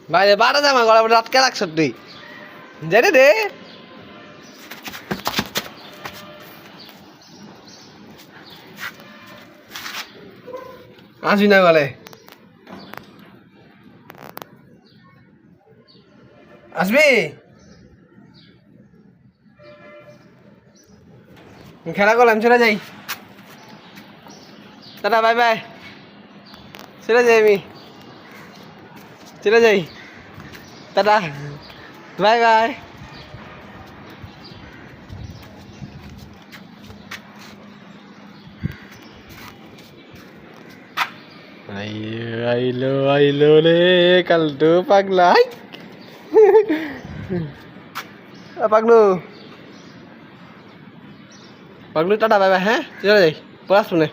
বাইরে বারো জামা গলা রাতকে রাখছ তুই জানি রে আসবি না বলে আসবি খেলা করলাম চলে যাই টাটা বাই বাই চলে যাই আমি চলে যাই টাটা বাই বাই আইলো আইলো রে কালটু পাগলা Paglu Paglu tata bye bye হ্যাঁ চলে যাই পড়াশুনে